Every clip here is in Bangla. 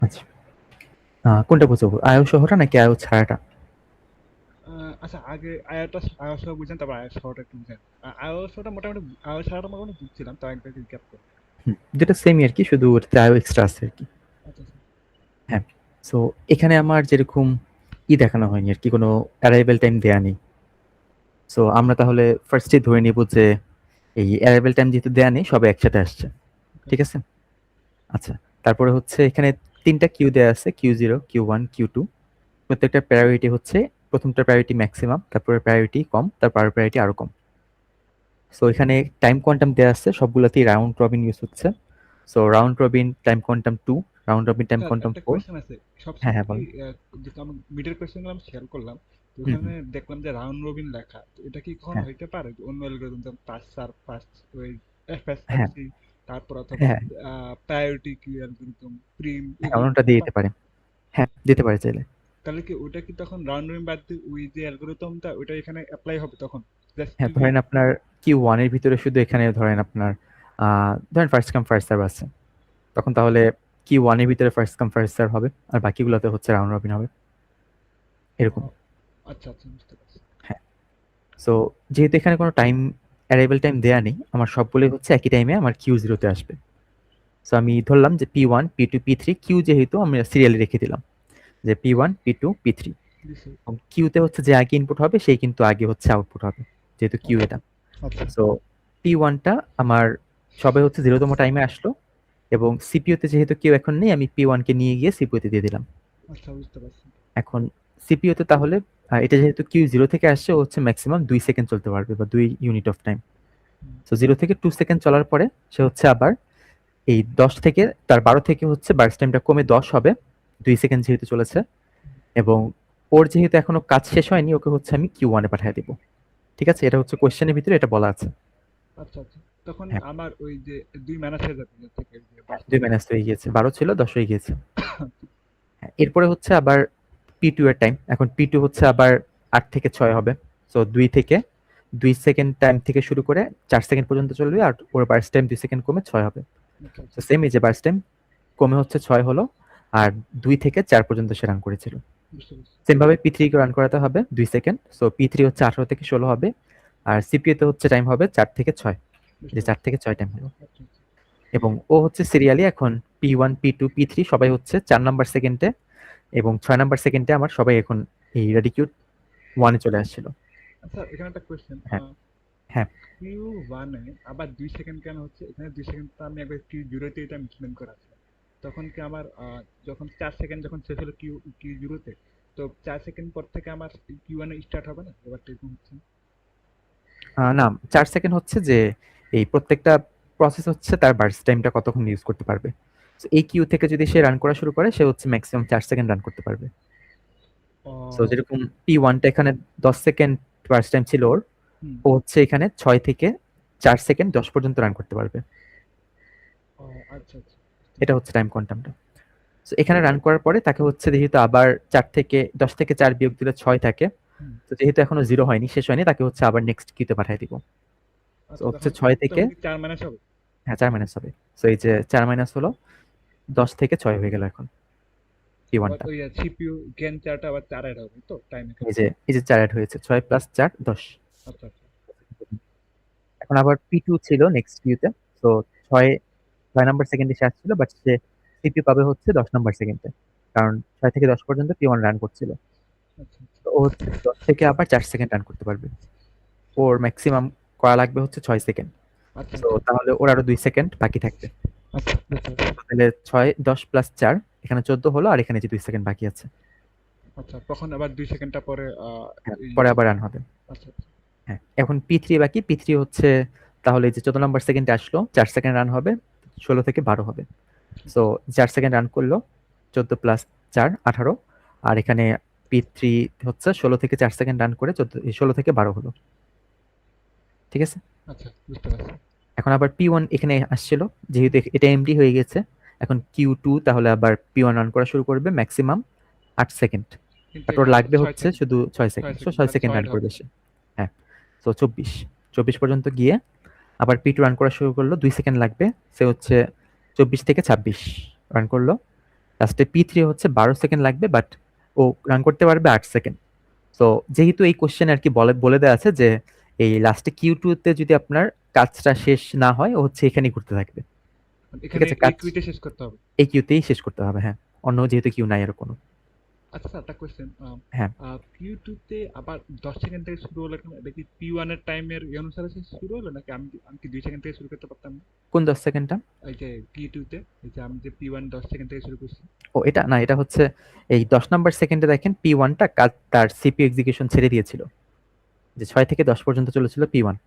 আচ্ছা, কোনটা বুঝাবো? আয়ু সহটা নাকি আয়ু ছাড়াটা? আচ্ছা, আগে আয়া সহ বুঝেন, তারপর আয়া সহটা একটু বুঝেন। আয়া সহটা মোটামুটি, আয়া ছাড়াটা মোটামুটি বুঝছিলাম, তাও একবার রিক্যাপ করুন। যেটা সেমই আরকি, শুধু ওটাতে আয়ু এক্সট্রা আছে আরকি। আচ্ছা আচ্ছা। হ্যাঁ। সো এখানে আমার যেরকম দেখানো হয়নি আরকি, কোনো অ্যারাইভাল টাইম দেয়া নেই। সো আমরা তাহলে ফার্স্টেই ধরে নিব যে এই অ্যারাইভাল টাইম যেহেতু দেয়া নেই, সবাই একসাথে আসছে। ওকে। ঠিক আছে? আচ্ছা। তারপরে হচ্ছে এখানে ৩ টা কিউ দেয়া আছে, Q0, Q1, Q2। প্রত্যেকটার প্রায়োরিটি হচ্ছে, ১ম টার প্রায়োরিটি ম্যাক্সিমাম, তারপরে প্রায়োরিটি কম, তারপর প্রায়োরিটি আরো কম। সো এখানে টাইম কোয়ান্টাম দেয়া আছে, সবগুলাতেই রাউন্ড রবিন ইউজ হচ্ছে। So round robin time quantum 2, round robin time sir quantum একটা 4। কোয়েশ্চেন আছে। হ্যাঁ, সবসময় হ্যাঁ কি বলেন। যেটা আমি মিডের কোয়েশ্চেন আমি খেয়াল করলাম, তো হুম, ওখানে হুম। দেখলাম যে রাউন্ড রবিন লেখা, তো এটা কি কখনো হ্যাঁ, হইতে পারে যে অন্য অ্যালগরিদম, যেমন পাঁচ চার পাঁচ, ওই হ্যাঁ, FSRC, তারপর অথবা হ্যাঁ, প্রায়োরিটি কিউ অ্যালগরিদম, প্রিম, হ্যাঁ, এগুলো অন্যটা হইতে দিয়ে দিতে পারে? পারে। হ্যাঁ, দিতে পারে চাইলে। তাহলে কি ওইটা কি তখন রাউন্ড রবিন বাদ দিয়ে ওই যে অ্যালগরিদমটা ওইটা এখানে অ্যাপ্লাই হবে তখন? জাস্ট হ্যাঁ, যদি ধরেন আপনার Q1 এর ভিতরে শুধু এখানে ধরেন আপনার ধরেন ফার্স্ট কাম ফার্স্ট সার্ভ আছে। তখন তাহলে Q1 এর ভিতরে ফার্স্ট কাম ফার্স্ট সার্ভ হবে। আর বাকিগুলোতে হচ্ছে রাউন্ড রবিন হবে। এরকম। আচ্ছা আচ্ছা, বুঝতে পারছি। হ্যাঁ। সো যেহেতু এখানে কোনো টাইম অ্যারাইভাল টাইম দেয়া নেই, আমার সবগুলোই হচ্ছে একই টাইমে আমার Q0 তে আসবে। সো আমি ধরলাম যে P1, P2, P3, Q যেহেতু আমি সিরিয়ালি রেখে দিলাম যে P1, P2, P3। দিছি। এবং কিউতে হচ্ছে যে আগে ইনপুট হবে সেই কিন্তু আগে হচ্ছে আউটপুট হবে, যেহেতু কিউ আচ্ছা এটা। আচ্ছা সো P1টা আমার সবে হচ্ছে 0তম টাইমে আসলো, এবং সিপিইউতে যেহেতু কেউ এখন নেই, আমি P1কে নিয়ে গিয়ে সিপিইউতে দিয়ে দিলাম। আচ্ছা, বুঝতে পারছি। এখন সিপিইউতে তাহলে এটা যেহেতু Q0 থেকে আসছে, ও হচ্ছে ম্যাক্সিমাম 2 সেকেন্ড চলতে পারবে বা 2 unit of time. Hmm. So 0 থেকে 2 সেকেন্ড চলার পরে সে হচ্ছে আবার এই 10 থেকে, তার 12 থেকে হচ্ছে বার্স্ট টাইমটা কমে 10 হবে, 2 সেকেন্ড যেহেতু চলেছে। এবং ওর যেহেতু এখনো কাজ শেষ হয়নি, ওকে হচ্ছে আমি Q1 এ পাঠিয়ে দিব। ঠিক আছে? এটা হচ্ছে কোয়েশ্চেনের ভিতরে এটা বলা আছে। আচ্ছা আচ্ছা, তখন হ্যাঁ, আমার ওই যে দুই ম্যানেজ হয়ে যাবে থেকে ওই যে হ্যাঁ, বাস 2 টাইমটা। মাইনাস হয়ে গিয়েছে। 12 ছিল, 10 হয়ে গিয়েছে। হ্যাঁ, এরপরে হচ্ছে আবার P2 এর টাইম। এখন P2 হচ্ছে আবার 8 থেকে 6 হবে। সো 2 থেকে 2 সেকেন্ড টাইম থেকে শুরু করে 4 সেকেন্ড পর্যন্ত চলবে, আর ওর বার্স্ট টাইম 2 সেকেন্ড কমে 6 হবে। আচ্ছা তো আচ্ছা, সেম এই যে বার্স্ট টাইম কমে হচ্ছে 6 হলো, আর 2 থেকে 4 পর্যন্ত সে রান করেছিল। বুঝতে পারছি। সেম ভাবে P3 কে রান করাতে হবে 2 সেকেন্ড। সো P3 হচ্ছে 18 থেকে 16 হবে, আর সিপিইউ তে হচ্ছে টাইম হবে 4 থেকে 6। বুঝতে যে 4 পারছি। থেকে 6 টাইম হলো। আচ্ছা আচ্ছা। এবং ও হচ্ছে সিরিয়ালি এখন P1, P2, P3 সবাই হচ্ছে 4 নাম্বার সেকেন্ডে, এবং 6 নাম্বার সেকেন্ডে আমার সবাই এখন এই রেডিকিউট 1 এ চলে আসছিল। আচ্ছা, এখানে একটা কোয়েশ্চেন। হ্যাঁ, হ্যাঁ। কিউ ওয়ানে আবার 2 সেকেন্ড কেন হচ্ছে? এখানে 2 সেকেন্ড তো আমি একবার কিউ জিরোতে এটা মেনশন করা আছে। তখন কি আমার যখন 4 সেকেন্ড যখন শেষ হলো কিউ কিউ জিরোতে, তো 4 সেকেন্ড পর থেকে আমার কিউ ওয়ানে স্টার্ট হবে না? এবার এরকম হচ্ছে। না, 4 সেকেন্ড হচ্ছে যে এই প্রত্যেকটা প্রসেস হচ্ছে তার বার্স্ট টাইমটা কতক্ষণ ইউজ করতে পারবে। সো এই কিউ থেকে যদি সে রান করা শুরু করে, সে হচ্ছে ম্যাক্সিমাম 4 সেকেন্ড রান করতে পারবে। সো ও। যেরকম P1 টা এখানে 10 সেকেন্ড বার্স্ট টাইম ছিল ওর, হুম। ও হচ্ছে এখানে 6 থেকে 4 সেকেন্ড 10 পর্যন্ত রান করতে পারবে। ও, আচ্ছা আচ্ছা, বুঝতে এটা পারছি। হচ্ছে টাইম কোয়ান্টামটা। সো এখানে রান করার পরে তাকে হচ্ছে যেহেতু আবার 4 থেকে 10 থেকে 4 বিয়োগ দিলে 6 থাকে। হুম। তো যেহেতু এখনো 0 হয়নি, শেষ হয়নি, তাকে হচ্ছে আবার নেক্সট কিউতে পাঠিয়ে দিব। সো আচ্ছা, হচ্ছে তখন 6 থেকে, তখন কি 4 মাইনাস হবে? হ্যাঁ, 4 মাইনাস হবে। সো এই যে 4 মাইনাস হলো 10 থেকে 6 হয়ে গেল এখন P1 আবার টা। ওই সিপিইউ গেন চারটা আবার 4 অ্যাড হবে তো টাইমের ক্ষেত্রে? এই যে 4 এড হয়েছে। 6 প্লাস 4 10। আচ্ছা আচ্ছা। এখন আবার P2 ছিল নেক্সট কিউতে। সো 6 6 নাম্বার সেকেন্ডে সে আসছিল, বাট সে সিপি পাবে হচ্ছে 10 নাম্বার সেকেন্ডে। কারণ 6 থেকে 10 পর্যন্ত P1 রান করছিল। আচ্ছা আচ্ছা। তো ও হচ্ছে 10 থেকে আবার 4 সেকেন্ড রান করতে পারবে। ওর ম্যাক্সিমাম করা লাগবে হচ্ছে 6 সেকেন্ড। আচ্ছা সো আচ্ছা। তাহলে ওর আরো 2 সেকেন্ড বাকি থাকবে। আচ্ছা, বুঝতে পারছি। তাহলে 6 10 প্লাস 4 এখানে 14 হলো, আর এখানে যে 2 সেকেন্ড বাকি আছে। আচ্ছা, তখন আবার 2 সেকেন্ডটা পরে হ্যাঁ, এই। পরে আবার রান হবে। আচ্ছা আচ্ছা। হ্যাঁ, এখন P3 বাকি। P3 হচ্ছে তাহলে এই যে 14 নাম্বার সেকেন্ডে আসলো, 4 সেকেন্ড রান হবে, 16 থেকে 12 হবে। সো 4 সেকেন্ড রান করলো, 14 প্লাস 4 18। আর এখানে P3 হচ্ছে 16 থেকে 4 সেকেন্ড রান করে 16 থেকে 12 হলো। ঠিক আছে? আচ্ছা, বুঝতে পারছি। এখন আবার P1 এখানে আসছিল, যেহেতু এটা এমডি হয়ে গেছে। এখন Q2 তাহলে আবার P1 রান করা শুরু করবে ম্যাক্সিমাম 8 সেকেন্ড। কিন্তু বাট ওর এখানে লাগবে 6 হচ্ছে থাকে। শুধু 6 ছয় সেকেন্ড। সো সেকেন্ড 6 তাহলে সেকেন্ড 6 রান অ্যাড করবে হবে। সে। হ্যাঁ। সো 24 পর্যন্ত গিয়ে আবার P2 রান করা শুরু করলো, 2 সেকেন্ড লাগবে। সে হচ্ছে 24 থেকে 26 রান করলো। লাস্টে P3 হচ্ছে 12 সেকেন্ড লাগবে, বাট ও রান করতে পারবে 8 সেকেন্ড। তো যেহেতু এই কোশ্চেন আর কি বলে দেওয়া আছে যে এই লাস্টে Q2 তে যদি আপনার কাজটা শেষ না হয়, ও হচ্ছে এখানেই ঘুরতে থাকবে। ঠিক এখানে আছে, এই কাজ কিউতে শেষ করতে হবে। এই কিউতেই শেষ করতে হবে। হ্যাঁ, অন্য যেহেতু কিউ নাই আর কোনো। আচ্ছা, একটা কোয়েশ্চেন। হ্যাঁ, Q2 তে আবার 10 সেকেন্ড থেকে শুরু হলো কেন? এটা কি P1 এর টাইমের অনুসারে শুরু হলো, নাকি আমি কি 2 সেকেন্ড থেকে শুরু করতে পারতাম না? কোন 10 সেকেন্ডটা? এই যে P2 তে, এই যে আমি যে P1 10 সেকেন্ড থেকে শুরু করছি। ও এটা না, এটা হচ্ছে এই 10 নাম্বার সেকেন্ডে দেখেন P1টা কাজ তার সিপিইউ এক্সিকিউশন ছেড়ে দিয়েছিল, যে 6 থেকে 10 পর্যন্ত চলেছিল P1।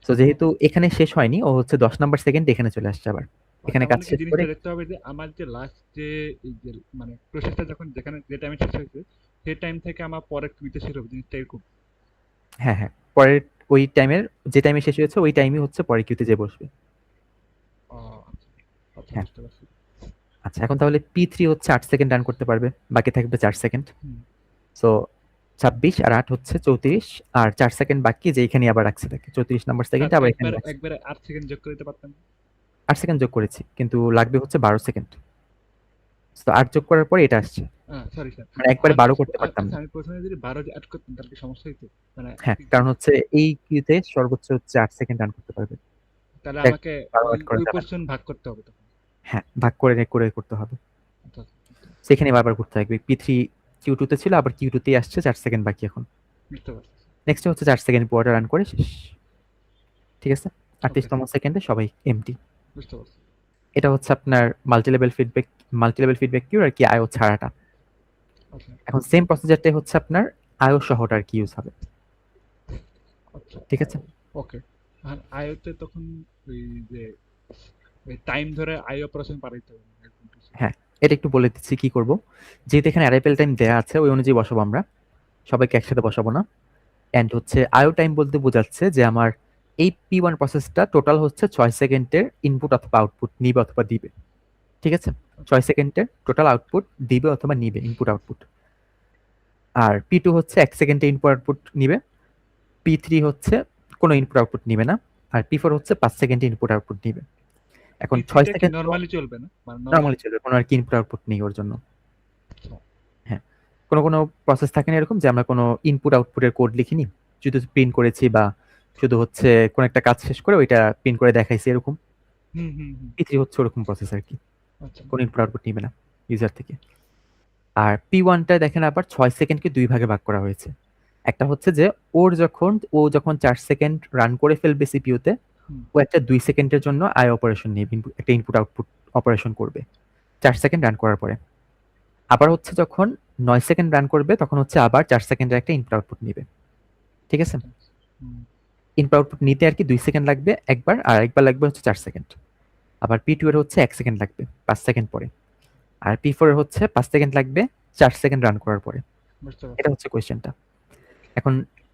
তো যেহেতু এখানে শেষ হয়নি, ও হচ্ছে 10 নাম্বার সেকেন্ডে এখানে চলে আসছে আবার। এখানে তার কাজ মানে কি শেষ করে। জিনিসটা দেখতে হবে যে আমার যে লাস্ট যে এই যে মানে প্রসেসটা যখন যেখানে যে টাইমে শেষ হয়েছে, সেই টাইম থেকে আমার পরের টুইতে শুরু হবে, জিনিসটা এরকম। হ্যাঁ, হ্যাঁ, পরের ওই টাইমের যে টাইমে শেষ হয়েছে ওই টাইমই হচ্ছে পরের কিউতে যে বসবে। আচ্ছা আচ্ছা, হ্যাঁ, বুঝতে পারছি। আচ্ছা, এখন তাহলে P3 হচ্ছে 8 সেকেন্ড রান করতে পারবে, বাকি থাকবে 4 সেকেন্ড। হুম। সো 26 আর 8 হচ্ছে 34, আর 4 সেকেন্ড বাকি, যে এখানে আবার রাখছে তাকে 34 নাম্বার স্যার, সেকেন্ডে আবার এখানে একবার রাখছে। একবারে 8 সেকেন্ড যোগ করে দিতে পারতাম না? 8 সেকেন্ড যোগ করেছি, কিন্তু লাগবে হচ্ছে 12 সেকেন্ড। তো 8 যোগ করার পরে এটা আসছে, সরি স্যার। মানে একবারে আট 12 করতে পারতাম আচ্ছা, না। আমি প্রথমে যদি 12 অ্যাড করতাম তাহলে কি সমস্যা হইতো? মানে হ্যাঁ, কারণ হচ্ছে এই কিউতে সর্বোচ্চ হচ্ছে 8 সেকেন্ড রান করতে পারবে। তাহলে দেখ, আমাকে 12 ওই অ্যাড করা ওই যাবে না। পোর্শন ভাগ করতে হবে তখন। হ্যাঁ, ভাগ করে করে করতে হবে। আচ্ছা আচ্ছা, সেখানে বারবার ঘুরতে থাকবে। P3 Q2 তে ছিল, আবার Q2 তেই আসছে, 4 সেকেন্ড বাকি এখন। বুঝতে পারছি। নেক্সট হচ্ছে 4 সেকেন্ড পরে রান করে শেষ। ঠিক আছে, ওকে 38তম সেকেন্ডে সবাই এমটি। বুঝতে পারছি। এটা হচ্ছে আপনার multi level feedback Q R কি আইও ছাড়াটা। আচ্ছা এখন সেম প্রসিজারটাই হচ্ছে আপনার আইও সহটা আর কি ইউজ হবে। আচ্ছা। ঠিক আছে, ওকে। আর আইওতে তখন ওই যে ওই টাইম ধরে আইও অপারেশন পাঠাইতে হবে এরকম কিছু? হ্যাঁ, এটা একটু বলে দিচ্ছি কি করব। যেহেতু এখানে অ্যারাইভেল টাইম দেয়া আছে, ওই অনুযায়ী বসাবো আমরা, সবাইকে একসাথে বসাবো না। অ্যান্ড হচ্ছে আইও টাইম বলতে বোঝাচ্ছে যে আমার এই P1 প্রসেসটা টোটাল হচ্ছে 6 সেকেন্ডের ইনপুট অথবা আউটপুট নিবে অথবা দিবে। ঠিক আছে, 6 সেকেন্ডের টোটাল আউটপুট দিবে অথবা নিবে, ইনপুট আউটপুট। আর P2 হচ্ছে 1 সেকেন্ডে ইনপুট আউটপুট নিবে। P3 হচ্ছে কোনো ইনপুট আউটপুট নিবে না। আর P4 হচ্ছে 5 সেকেন্ডে ইনপুট আউটপুট নিবে। এখন 6 P3টা কি সেকেন্ড তো নরমালি চলবে না, মানে নরমাল? নরমালি চলবে, কোনো আর কি ইনপুট আউটপুট নেই ওর জন্য। আচ্ছা। হ্যাঁ, কোনো প্রসেস থাকে না এরকম যে আমরা কোনো ইনপুট আউটপুটের কোড লিখিনি, শুধু প্রিন্ট করেছি, বা শুধু হচ্ছে কোনো একটা কাজ শেষ করে ওইটা প্রিন্ট করে দেখাইছি এরকম। হুম হুম হুম। P3 হচ্ছে ওরকম প্রসেস আর কি, আচ্ছা কোনো ইনপুট আউটপুট নিবে না ইউজার থেকে। আর P1টায় দেখেন আবার 6 সেকেন্ডকে 2 ভাগে ভাগ করা হয়েছে। একটা হচ্ছে যে ও যখন 4 সেকেন্ড রান করে ফেলবে সিপিইউতে, হুম। ও একটা 2 সেকেন্ডের জন্য আই অপারেশন নিয়ে একটা ইনপুট আউটপুট অপারেশন করবে 4 সেকেন্ড রান করার পরে। আবার হচ্ছে যখন 9 সেকেন্ড রান করবে, তখন হচ্ছে আবার 4 সেকেন্ডের একটা ইনপুট আউটপুট নিবে। ঠিক আছে, আচ্ছা। হুম। ইনপুট আউটপুট নিতে আর কি 2 সেকেন্ড লাগবে একবার, আর একবার লাগবে হচ্ছে 4 সেকেন্ড। আবার P2 এর হচ্ছে 1 সেকেন্ড লাগবে 5 সেকেন্ড পরে। আর P4 এর হচ্ছে 5 সেকেন্ড লাগবে 4 সেকেন্ড রান করার পরে। বুঝতে এটা পারছি। হচ্ছে কোয়েশ্চেনটা। এখন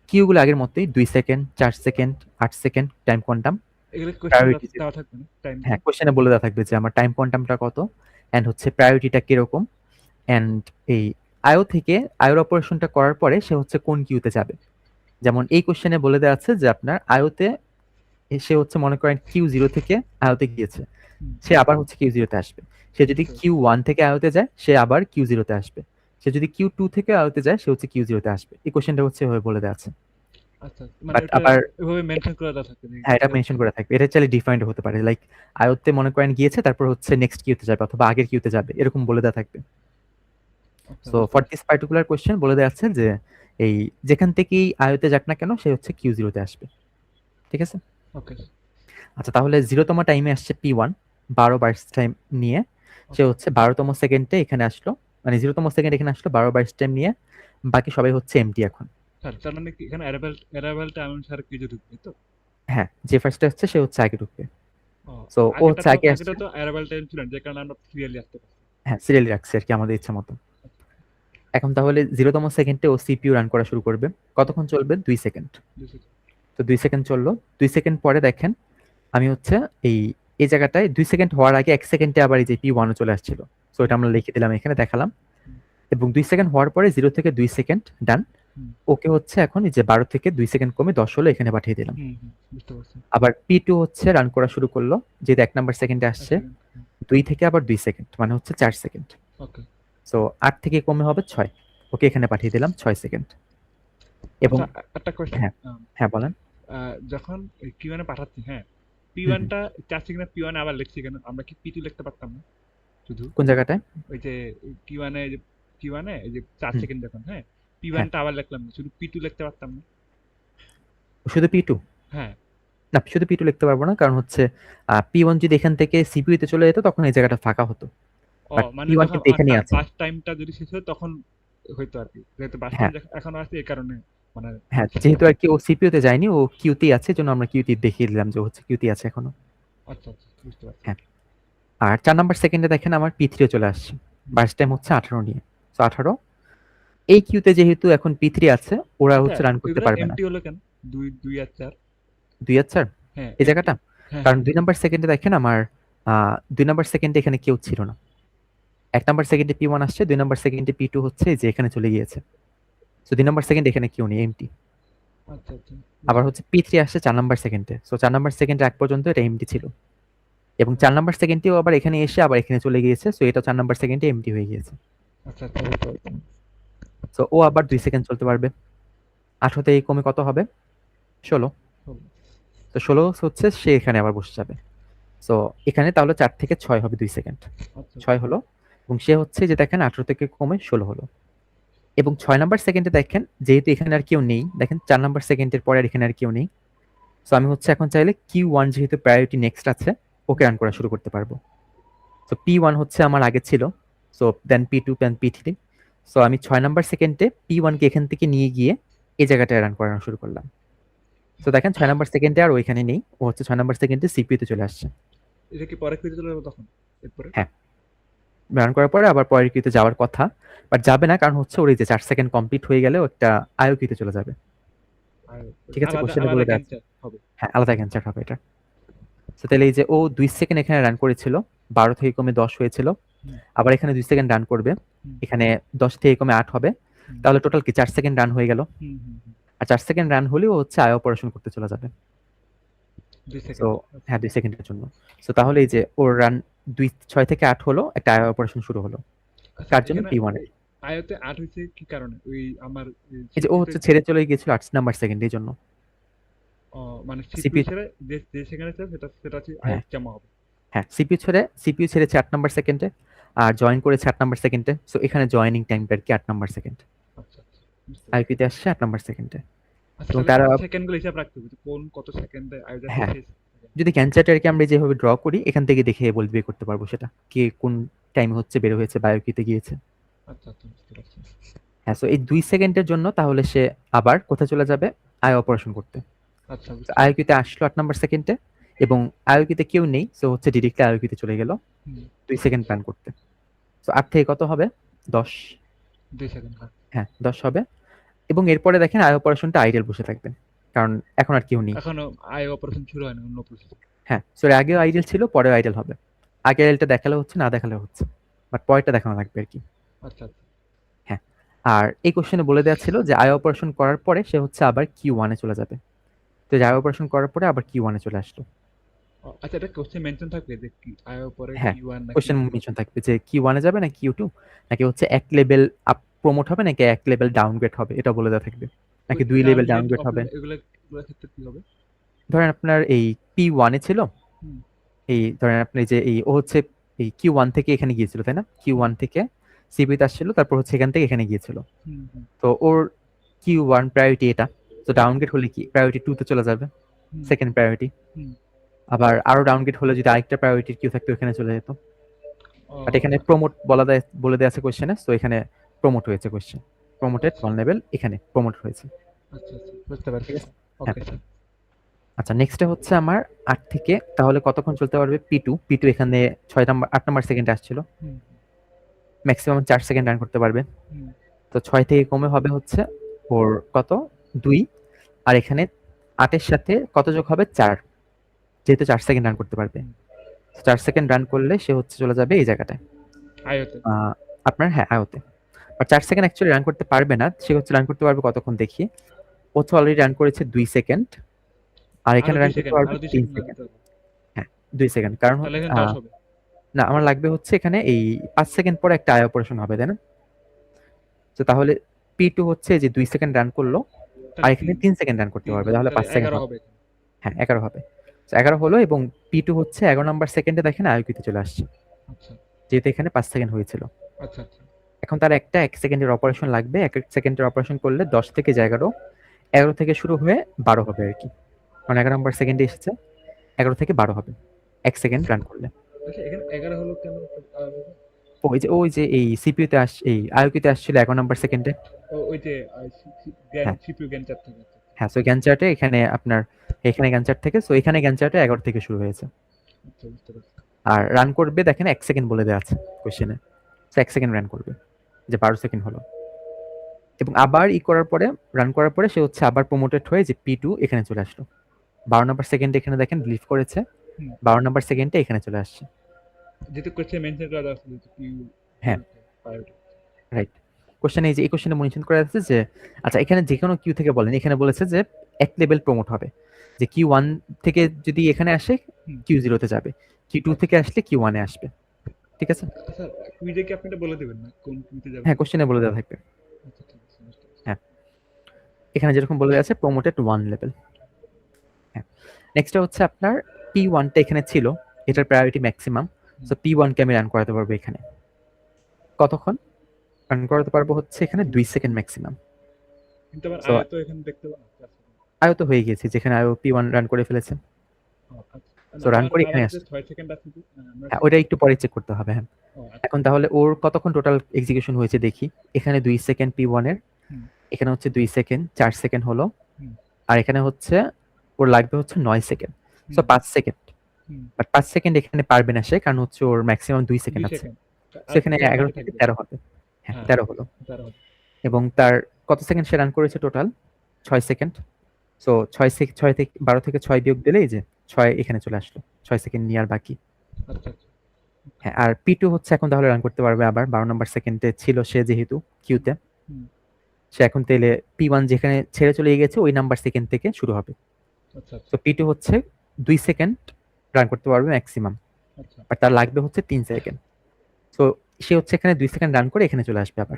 কিউগুলো আগের মতোই 2 second, 4 second, 8 second time quantum, এগুলো কোশ্চেন প্রায়োরিটি। দেওয়া থাকবে না হ্যাঁ, টাইমগুলো? কোশ্চেনে বলে দেওয়া থাকবে যে আমার টাইম কোয়ান্টামটা কত, অ্যান্ড হচ্ছে প্রায়োরিটিটা কিরকম, অ্যান্ড এই আইও থেকে আইওর অপারেশনটা করার পরে সে হচ্ছে কোন কিউতে যাবে। যেমন এই কোশ্চেনে বলে দেওয়া আছে যে আপনার আইওতে সে হচ্ছে মনে করেন Q0 থেকে আইওতে গিয়েছে, হুম। সে আবার হচ্ছে Q0 তে আসবে। সে যদি বুঝতে পারছি। Q1 থেকে আইওতে যায়, সে আবার Q0 তে আসবে। সে যদি Q2 থেকে আইওতে যায়, সে হচ্ছে Q0 তে আসবে। এই কোশ্চেনটা হচ্ছে এভাবে বলে দেওয়া আছে। আচ্ছা, মানে বাট ওটা আবার এভাবে মেনশন করে দেওয়া থাকবে যে হ্যাঁ, এটা কিভাবে মেনশন করা থাকবে। এটা চাইলে ডিফাইন্ড হতে পারে। লাইক আয়ত্তে মনে করেন গিয়েছে, তারপর হচ্ছে নেক্সট কিউতে যাবে অথবা আগের কিউতে যাবে, এরকম বলে দেওয়া থাকবে। আচ্ছা, সো বুঝতে ফর পারছি। দিস পার্টিকুলার কোয়েশ্চেন বলে দেওয়া আছে যে এই যেখান থেকেই আয়তে যাক না কেন, সে হচ্ছে Q0 তে আসবে। ঠিক আছে, ওকে আচ্ছা, তাহলে 0তম টাইমে আসছে P1 12 বার্স্ট টাইম নিয়ে। সে ওকে। হচ্ছে 12তম সেকেন্ডে এখানে আসলো, মানে 0তম সেকেন্ড এখানে আসলো 12 বার্স্ট টাইম নিয়ে। বাকি সবাই হচ্ছে এমটি এখন। স্যার, তার মানে কি এখানে অ্যারাইভাল টাইম অনুসারে কিছু ঢুকবে তো? হ্যাঁ, যে ফার্স্টে আসছে সে হচ্ছে আগে ঢুকবে। ও, সো ও আগেটা হচ্ছে তো আগে আগেটা আসছে। তো অ্যারাইভাল টাইম ছিল না, যে কারণে আমরা সিরিয়ালি আসতে পারছি। হ্যাঁ, সিরিয়ালি রাখছে আর কি আমাদের ইচ্ছা মতো। এখন তাহলে 0তম সেকেন্ডে ও সিপিইউ রান করা শুরু করবে। কতক্ষণ চলবে? 2 সেকেন্ড। বুঝেছি। তো 2 সেকেন্ড চললো। 2 সেকেন্ড পরে দেখেন আমি হচ্ছে এই এই জায়গাটায় 2 সেকেন্ড হওয়ার আগে 1 সেকেন্ডে আবার এই যে P1 চলে আসছিল। সো এটা হুম আমরা লিখে দিলাম, এখানে দেখালাম। হুম এবং 2 সেকেন্ড হওয়ার পরে 0 থেকে 2 সেকেন্ড ডান। হুম ওকে হচ্ছে এখন এই যে 12 থেকে 2 সেকেন্ড কমে 10 হলো, এখানে পাঠিয়ে দিলাম। বুঝতে পারছি। আবার P2 হচ্ছে রান করা শুরু করলো, যেহেতু 1 নাম্বার সেকেন্ডে এক আসছে। সেকেন্ড। 2 থেকে আবার 2 সেকেন্ড মানে হচ্ছে 4 সেকেন্ড। ওকে। সো 8 থেকে কমে হবে 6। ওকে এখানে পাঠিয়ে দিলাম 6 সেকেন্ড। এবং আচ্ছা, একটা কোয়েশ্চেন। হ্যাঁ, হ্যাঁ বলেন। যখন Q1 এ পাঠাচ্ছি, হ্যাঁ, হুম, P1 হুম। টা চাচ্ছি কিনা P1 এ আবার লিখছি কেন? আমরা কি P2 লিখতে পারতাম না শুধু? কোন জায়গাটায়? ওই যে Q1 এ যে Q1 এ এই যে 4 হুম, সেকেন্ড যখন, হ্যাঁ, P1 হ্যাঁ। টা আবার লিখলাম না, শুধু P2 লিখতে পারতাম না? শুধু P2? হ্যাঁ। না, শুধু P2 লিখতে পারবো না। কারণ হচ্ছে P1 যদি এখান থেকে CPU তে চলে যেত তখন এই জায়গাটা ফাঁকা হতো। ও বাট মানে P1 যখন কিন্তু এখানেই আছে। বাস টাইমটা যদি শেষ হয় তখন হইতো আরকি। যেহেতু বাস টাইম হ্যাঁ, এখনো আছে এই কারণে মানে হ্যাঁ। বলছি। যেহেতু আরকি ও CPU তে যায়নি, ও কিউ তেই আছে। এজন্য আমরা কিউ তে দেখিয়ে দিলাম যে হচ্ছে কিউ তেই আছে এখনো। আচ্ছা, আচ্ছা, বুঝতে পারছি। হ্যাঁ। আর 4 নাম্বার সেকেন্ডে দেখেন আমার P3 ও চলে আসছে। হুম। বার্স্ট টাইম হচ্ছে 18 নিয়ে। সো 18 এই কিউতে যেহেতু এখন P3 আছে, ওরা আচ্ছা, হচ্ছে রান করতে ওইগুলা পারবে না। এমটি হলো কেন? ২ আর ৪? 2 আর 4 হ্যাঁ, এই এমটি। জায়গাটা? হ্যাঁ, কারণ হ্যাঁ। 2 নাম্বার সেকেন্ডে দেখেন আমার 2 নাম্বার সেকেন্ডে এখানে কেউ ছিল না। 1 নাম্বার সেকেন্ডে P1 আসছে, 2 নাম্বার সেকেন্ডে P2 হচ্ছে এই যে এখানে চলে গিয়েছে। সো 2 নাম্বার সেকেন্ডে এখানে কেউ নেই, এমটি। আচ্ছা, আচ্ছা, আবার বুঝতে হচ্ছে P3 আসছে 4 নাম্বার সেকেন্ডে। সো 4 নাম্বার সেকেন্ডের আগ পর্যন্ত এটা এমটি ছিল। এবং 4 নাম্বার সেকেন্ডেও আবার এখানে এসে আবার এখানে চলে গিয়েছে। সো এটা 4 নাম্বার সেকেন্ডে এমটি হয়ে গিয়েছে। আচ্ছা, আচ্ছা, বুঝতে পারছি। সো ও আবার 2 আচ্ছা, সেকেন্ড চলতে পারবে। 18 থেকে কমে কত হবে? 16। হলো। তো 16 হচ্ছে সে এখানে আবার বসে যাবে। সো এখানে তাহলে 4 থেকে 6 হবে 2 সেকেন্ড। আচ্ছা, 6 হলো এবং সে হচ্ছে যে দেখেন 18 থেকে কমে 16 হলো। এবং 6 নাম্বার সেকেন্ডে দেখেন যেহেতু এখানে আর কেউ নেই, দেখেন 4 নাম্বার সেকেন্ডের পরে আর এখানে আর কেউ নেই। সো আমি হচ্ছে এখন চাইলে Q1 যেহেতু প্রায়োরিটি নেক্সট আছে, ওকে রান করা শুরু করতে পারবো। সো P1 হচ্ছে আমার আগে ছিল। সো দেন P2 দেন P3। সো আমি 6 নাম্বার সেকেন্ডে P1 কে এখান থেকে নিয়ে গিয়ে এই জায়গাটায় রান করানো শুরু করলাম। সো দেখেন 6 নাম্বার সেকেন্ডে আর ওইখানে নেই। ও হচ্ছে 6 নাম্বার সেকেন্ডে সিপিইউ তে চলে আসছে। এটা কি পরে ফিরে চলে যাবো তখন? এরপরে? হ্যাঁ, রান করার পরে আবার পরের কিউতে যাওয়ার কথা। বাট যাবে না, কারণ হচ্ছে ওর এই যে 4 সেকেন্ড কমপ্লিট হয়ে গেলে ও একটা আইও কিউতে চলে যাবে। আর ঠিক আছে? আলাদা, কোশ্চেনে আলাদা বলে দেয়া আছে। ক্যান্সার হবে। হ্যাঁ, আলাদা ক্যান্সার হবে এটা। সো তাহলে এই যে ও 2 সেকেন্ড এখানে রান করেছিল, 12 থেকে কমে 10 হয়েছিল। হুম, আবার এখানে 2 সেকেন্ড রান করবে। হুম, এখানে 10 থেকে কমে 8 হবে। হুম, তাহলে টোটাল কি 4 সেকেন্ড রান হয়ে গেল। হুম, হুম, হুম। আর 4 সেকেন্ড রান হলেও হচ্ছে আই অপারেশন করতে চলে যাবে। ২ সো সেকেন্ড। আচ্ছা। হ্যাঁ, 2 সেকেন্ডের জন্য। সো তাহলে এই যে ওর রান 6 থেকে 8 হলো, একটা আই অপারেশন শুরু হলো। আচ্ছা, কার জন্য? এখানে P1 এর। আয়তে ৮ হইছে কি কারণে? ওই আমার এই যে ও সিপিইউ তে হচ্ছে ছেড়ে চলে গিয়েছিল 8 নাম্বার সেকেন্ড এই জন্য। মানে সিপিইউ সিপিইউ ছেড়ে যে সেখানে ছিল সেটা হচ্ছে হ্যাঁ, আয়ত জমা হবে। হ্যাঁ, সিপিইউ ছেড়েছে 8 নাম্বার সেকেন্ডে আর জয়েন করেছে 8 নাম্বার সেকেন্ডে। সো এখানে জয়েনিং টাইমটা আরকি 8 নাম্বার সেকেন্ড। আচ্ছা, আচ্ছা, বুঝতে পারছি। আইপিতে আসছে 8 নাম্বার সেকেন্ডে। আচ্ছা, এবং তাহলে তারা সেকেন্ডগুলো হিসাব রাখতে হবে যে কোন কত সেকেন্ডে আয় যাচ্ছে হ্যাঁ, শেষ সেকেন্ড। যদি ক্যান্সারটাকে আমরা যেভাবে ড্র করি এখান থেকে দেখে বের করতে পারবো সেটা। কে কোন টাইমে হচ্ছে বের হয়েছে বায়োকিতে গিয়েছে। আচ্ছা, আচ্ছা, বুঝতে পারছি। হ্যাঁ, সো এই 2 সেকেন্ডের জন্য তাহলে সে আবার কোথায় চলে যাবে? আই অপারেশন করতে। আচ্ছা, তো বুঝতে পারছি। আইওকিতে আসলো 8 নাম্বার সেকেন্ডে এবং আইওকিতে কেউ নেই। সো হচ্ছে ডিরেক্টলি আইওকিতে চলে গেল হুম, 2 সেকেন্ড প্ল্যান করতে। সো 8 থেকে কত হবে? 10। ২ সেকেন্ড, হ্যাঁ। হ্যাঁ, 10 হবে এবং এরপরে দেখেন আই অপারেশনটা আইডল বসে থাকবে। কারণ এখন আর কেউ নেই। এখনো আয় অপারেশন শুরু হয় না, অন্য প্রসেস। হ্যাঁ, সো এর আগেও আইডল ছিল, পরেও আইডল হবে। আগে আইডলটা দেখালেও হচ্ছে, না দেখালেও হচ্ছে। বাট পরেরটা দেখানো লাগবে আরকি। আচ্ছা, আচ্ছা। হ্যাঁ। আর এই কোশ্চেনে বলে দেওয়া ছিল যে আই অপারেশন করার পরে সে হচ্ছে আবার Q1 এ চলে যাবে। তো আই অপারেশন করার পরে আবার Q1 এ চলে আসলো। আচ্ছা, এটা কোশ্চেন মেনশন থাকবে যে কি আয় পরে হ্যাঁ, Q1 না কোশ্চেন Q2? মেনশন থাকবে যে Q1 এ যাবে না Q2, নাকি হচ্ছে এক লেভেল আপ প্রমোট হবে নাকি এক লেভেল ডাউনগ্রেড হবে, এটা বলে দেওয়া থাকবে। ওই নাকি 2 লেভেল ডাউনগ্রেড, ডাউনগ্রেড হবে। আপগ্রেড এগুলোর ক্ষেত্রে কি হবে? ধরেন আপনার এই P1 এ ছিল, হুম, এই ধরেন আপনি যে এই ও হচ্ছে এই Q1 থেকে এখানে গিয়েছিল, তাই না? হুম, Q1 থেকে সিবিতে আসছিল, তারপর হচ্ছে এখান থেকে এখানে গিয়েছিল। হুম, হুম, তো ওর Q1 প্রায়োরিটি এটা। তো ডাউনগ্রেড হলে কি প্রায়োরিটি 2 তে চলে যাবে, হুম, সেকেন্ড প্রায়োরিটি। হুম। আবার আরো ডাউনগ্রেড হলে যদি আরেকটা প্রায়োরিটির কিউ থাকতো এখানে চলে যেত। ও বাট এখানে প্রমোট বলে দেয়া আছে কোশ্চেনে, সো এখানে প্রমোট হয়েছে কোশ্চেন। প্রমোটেড আচ্ছা, 1 লেভেল এখানে প্রমোট হয়েছে। আচ্ছা, আচ্ছা, বুঝতে পারছি। ঠিক আছে? হ্যাঁ। Okay sir. আচ্ছা, নেক্সট এ হচ্ছে আমার 8 থেকে তাহলে কতক্ষণ চলতে পারবে P2? P2 এখানে 8 নাম্বার সেকেন্ডে আসছিল। হুম, ম্যাক্সিমাম 4 সেকেন্ড রান করতে পারবে। হুম, তো 6 থেকে কমে হবে হচ্ছে ওর কত? 2। আর এখানে 8 এর সাথে কত যোগ হবে? 4। যেহেতু 4 সেকেন্ড রান করতে পারবে। হুম। 4 সেকেন্ড রান করলে সে হচ্ছে চলে যাবে এই জায়গাটায়। আয়তে। আ আপনার হ্যাঁ, আয়তে। আর 4 সেকেন্ড অ্যাকচুয়ালি রান করতে পারবে না। সে হচ্ছে রান করতে পারবে কতক্ষণ দেখি। ও তো অলরেডি রান করেছে 2 সেকেন্ড। আর আরো এখানে ২ রান করতে সেকেন্ড, পারবে আরো ২ 3 সেকেন্ড রান সেকেন্ড। দিতে হবে। হ্যাঁ, 2 সেকেন্ড। কারণ তাহলে এখানে 10 হবে। না, আমার লাগবে হচ্ছে এখানে এই 5 সেকেন্ড পরে একটা আই অপারেশন হবে, তাই না? তো তাহলে P2 হচ্ছে যে 2 সেকেন্ড রান করলো, আর তাহলে এখানে 3 সেকেন্ড রান করতে 3 পারবে, হবে, তাহলে তাহলে 5 সেকেন্ড 11 হবে। হবে এখানে। হ্যাঁ, 11 হবে। তো 11 হলো, এবং P2 হচ্ছে 11 নাম্বার সেকেন্ডে দেখেন আইকিউতে চলে আসছে, আচ্ছা যেহেতু এখানে 5 সেকেন্ড হয়েছিল। আচ্ছা আচ্ছা এখন তার একটা 1 সেকেন্ডের অপারেশন লাগবে। 1 সেকেন্ডের অপারেশন করলে 10 থেকে 11, 11 থেকে শুরু হয়ে 12 হবে আর কি। কারণ 11 নাম্বার সেকেন্ডে এসেছে, 11 থেকে 12 হবে 1 সেকেন্ড রান করলে। আচ্ছা, এখানে 11 হলো কেন? ওই যে এই সিপিইউতে এই আইকিউতে আসছিল 11 নাম্বার সেকেন্ডে। ওই যে জ্ঞান, হ্যাঁ, সিপিইউ জ্ঞান চার থেকে। আচ্ছা হ্যাঁ, সো গ্যান চার্টে এখানে আপনার, এখানে গ্যান চার্ট থেকে, সো এখানে গ্যান চার্টে 11 থেকে শুরু হয়েছে। আচ্ছা, বুঝতে পারছি। আর রান করবে দেখেন 1 সেকেন্ড বলে দেওয়া আছে কোশ্চেনে, সো 1 সেকেন্ড রান করবে, যে 12 সেকেন্ড হলো। এবং আবার করার পরে, রান করার পরে সে হচ্ছে আবার প্রমোটেড হয়ে যে P2 এখানে চলে আসলো। 12 নাম্বার সেকেন্ডে এখানে দেখেন লিভ করেছে, হুম, 12 নাম্বার সেকেন্ডে এখানে চলে আসছে। যেহেতু কোশ্চেন মেনশন করা আছে যে হ্যাঁ, প্রায়োরিটি। রাইট। কোশ্চেনে এই কোশ্চেনে মেনশন করা আছে যে, আচ্ছা এখানে যে কোনো কিউ থেকে বলেন, এখানে বলেছে যে এক লেভেল প্রমোট হবে, যে Q1 থেকে যদি এখানে আসে হুম, Q0 তে যাবে, Q2 আচ্ছা থেকে আসলে Q1 এ আসবে। ঠিক আছে? আচ্ছা, কুইজে কি আপনি এটা বলে দিবেন না কোন কুইজে যাবে? হ্যাঁ, কোশ্চেনে বলে দেওয়া থাকবে। আচ্ছা, ঠিক আছে, বুঝতে পারছি। হ্যাঁ, এখানে যেরকম বলে দেওয়া আছে প্রমোটেড 1 লেভেল। হ্যাঁ, নেক্সটটা হচ্ছে আপনার P1 টা এখানে ছিল, হুম, এটার প্রায়োরিটি ম্যাক্সিমাম। হুম। সো P1 কে আমি রান করাতে পারবো এখানে। কতক্ষণ রান করাতে পারবো হচ্ছে এখানে 2 সেকেন্ড ম্যাক্সিমাম। কিন্তু আমার সো আয়া তো এখানে দেখতে পাবো না, 4 সেকেন্ড। আয়ও তো হয়ে গেছে, যেখানে আয়ও P1 রান করে ফেলেছে। ও আচ্ছা, সো না রান আমার করে আবার এখানে যে আসছে। 6 সেকেন্ড আছে কি আমরা হ্যাঁ, ঠিক ওটা আছে। একটু পরে চেক করতে হবে। হ্যাঁ, ও আচ্ছা, এখন তাহলে ওর কতক্ষণ টোটাল এক্সিকিউশন হয়েছে দেখি। এখানে 2 সেকেন্ড P1 এর, হুম, এখানে হচ্ছে 2 সেকেন্ড, 4 সেকেন্ড হলো। হুম, আর এখানে হচ্ছে ওর লাগবে হচ্ছে 9 second, so hmm, 5 second. Hmm. But 5 second এখানে পারবে না সে, কারণ হচ্ছে ওর ম্যাক্সিমাম 2 সেকেন্ড 2 আছে। সেকেন্ড। সো আর এখানে কিছু এগারো বাকি থেকে থাকবে। 13 হবে। হ্যাঁ, হ্যাঁ, 13 হলো। 13 হবে। এবং তার কত সেকেন্ড সে রান করেছে টোটাল? 6 সেকেন্ড। সো 6 থেকে 12 থেকে 6 বিয়োগ দিলে এই যে 6 এখানে চলে আসলো, 6 সেকেন্ড নিয়ে আর বাকি। আচ্ছা আচ্ছা। হ্যাঁ, আর P2 হচ্ছে এখন তাহলে রান করতে পারবে আবার 12 নাম্বার সেকেন্ডে ছিল সে, যেহেতু হুম, কিউতে। হুম। সে এখন তাহলে P1 যেখানে ছেড়ে চলে গেছে ওই নাম্বার সেকেন্ড থেকে শুরু হবে। আচ্ছা আচ্ছা তো P2 হচ্ছে 2 সেকেন্ড রান করতে পারবে ম্যাক্সিমাম, আচ্ছা। বাট তার লাগবে হচ্ছে 3 সেকেন্ড। সো সে হচ্ছে এখানে 2 সেকেন্ড রান করে এখানে চলে আসবে আবার।